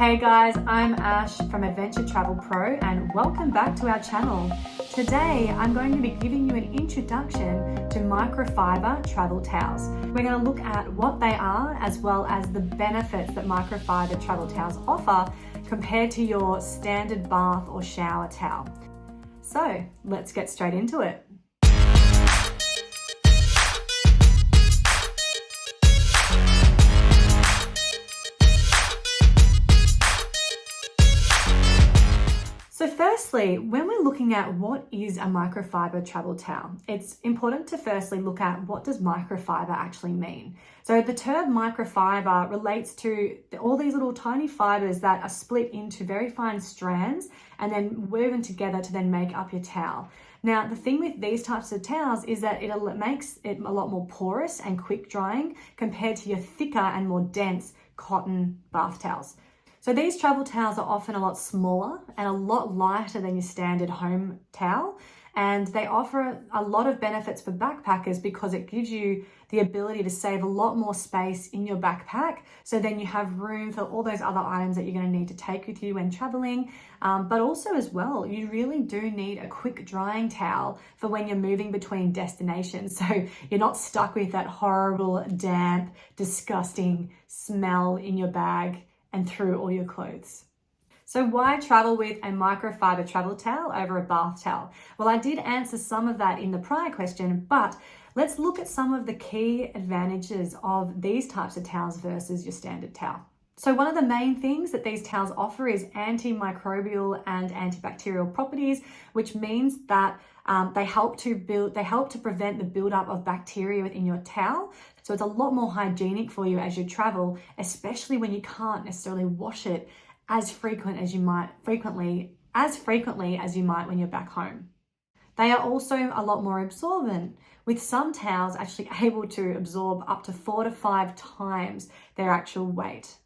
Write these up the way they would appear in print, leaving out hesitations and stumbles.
Hey guys, I'm Ash from Adventure Travel Pro and welcome back to our channel. Today I'm going to be giving you an introduction to microfiber travel towels. We're going to look at what they are as well as the benefits that microfiber travel towels offer compared to your standard bath or shower towel. So let's get straight into it. So firstly, when we're looking at what is a microfiber travel towel, it's important to firstly look at what does microfiber actually mean. So the term microfiber relates to all these little tiny fibers that are split into very fine strands and then woven together to then make up your towel. Now, the thing with these types of towels is that it makes it a lot more porous and quick drying compared to your thicker and more dense cotton bath towels. So these travel towels are often a lot smaller and a lot lighter than your standard home towel. And they offer a lot of benefits for backpackers because it gives you the ability to save a lot more space in your backpack. So then you have room for all those other items that you're going to need to take with you when traveling. But also as well, you really do need a quick drying towel for when you're moving between destinations. So you're not stuck with that horrible, damp, disgusting smell in your bag and through all your clothes. So why travel with a microfiber travel towel over a bath towel? Well, I did answer some of that in the prior question, but let's look at some of the key advantages of these types of towels versus your standard towel. So one of the main things that these towels offer is antimicrobial and antibacterial properties, which means that they help to prevent the buildup of bacteria within your towel. So it's a lot more hygienic for you as you travel, especially when you can't necessarily wash it as frequently as you might when you're back home. They are also a lot more absorbent, with some towels actually able to absorb up to 4 to 5 times their actual weight.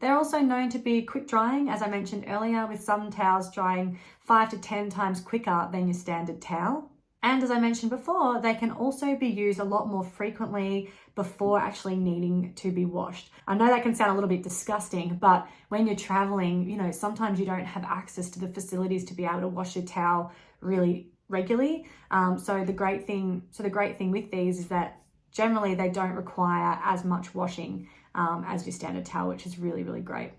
They're also known to be quick drying, as I mentioned earlier, with some towels drying 5 to 10 times quicker than your standard towel. And as I mentioned before, they can also be used a lot more frequently before actually needing to be washed. I know that can sound a little bit disgusting, but when you're traveling, sometimes you don't have access to the facilities to be able to wash your towel really regularly. So the great thing with these is that generally they don't require as much washing as your standard towel, which is really, really great.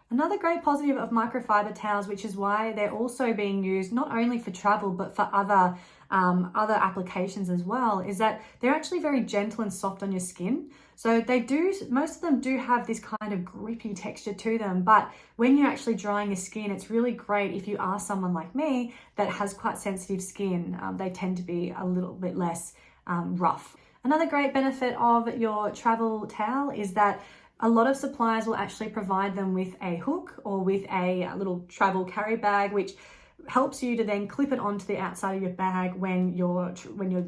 Another great positive of microfiber towels, which is why they're also being used not only for travel but for other applications as well, is that they're actually very gentle and soft on your skin. So most of them do have this kind of grippy texture to them, but when you're actually drying your skin, it's really great if you are someone like me that has quite sensitive skin. They tend to be a little bit less rough. Another great benefit of your travel towel is that a lot of suppliers will actually provide them with a hook or with a little travel carry bag, which helps you to then clip it onto the outside of your bag when you're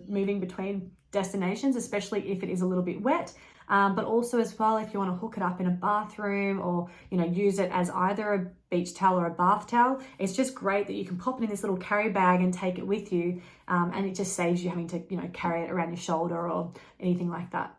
moving between destinations, especially if it is a little bit wet. But also as well, if you want to hook it up in a bathroom or use it as either a beach towel or a bath towel, it's just great that you can pop it in this little carry bag and take it with you, and it just saves you having to carry it around your shoulder or anything like that.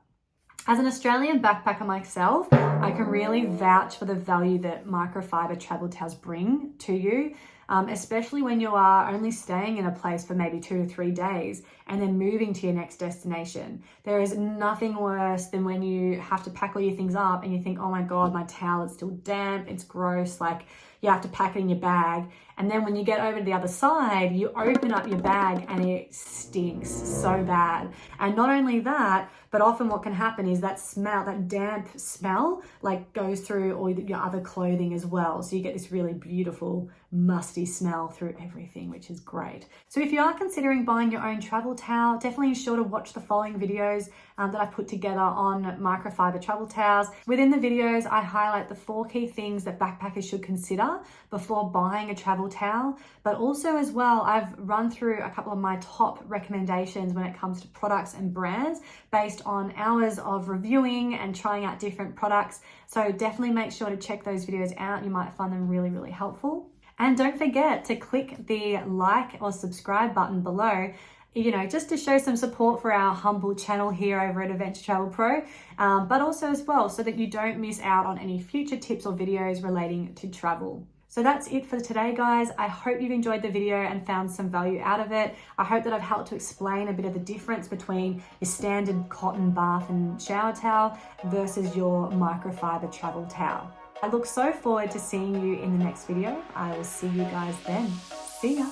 As an Australian backpacker myself, I can really vouch for the value that microfiber travel towels bring to you, especially when you are only staying in a place for maybe 2 to 3 days and then moving to your next destination. There is nothing worse than when you have to pack all your things up and you think, oh my God, my towel is still damp, it's gross, like you have to pack it in your bag. And then when you get over to the other side, you open up your bag and it stinks so bad. And not only that, but often what can happen is that smell, that damp smell, like goes through all your other clothing as well. So you get this really beautiful, musty smell through everything, which is great. So if you are considering buying your own travel towel, definitely ensure to watch the following videos that I've put together on microfiber travel towels. Within the videos, I highlight the 4 key things that backpackers should consider before buying a travel towel, but also as well, I've run through a couple of my top recommendations when it comes to products and brands based on hours of reviewing and trying out different products. So definitely make sure to check those videos out. You might find them really, really helpful. And don't forget to click the like or subscribe button below you know, just to show some support for our humble channel here over at Adventure Travel Pro, but also as well so that you don't miss out on any future tips or videos relating to travel. So that's it for today, guys. I hope you've enjoyed the video and found some value out of it. I hope that I've helped to explain a bit of the difference between your standard cotton bath and shower towel versus your microfiber travel towel. I look so forward to seeing you in the next video. I will see you guys then. See ya.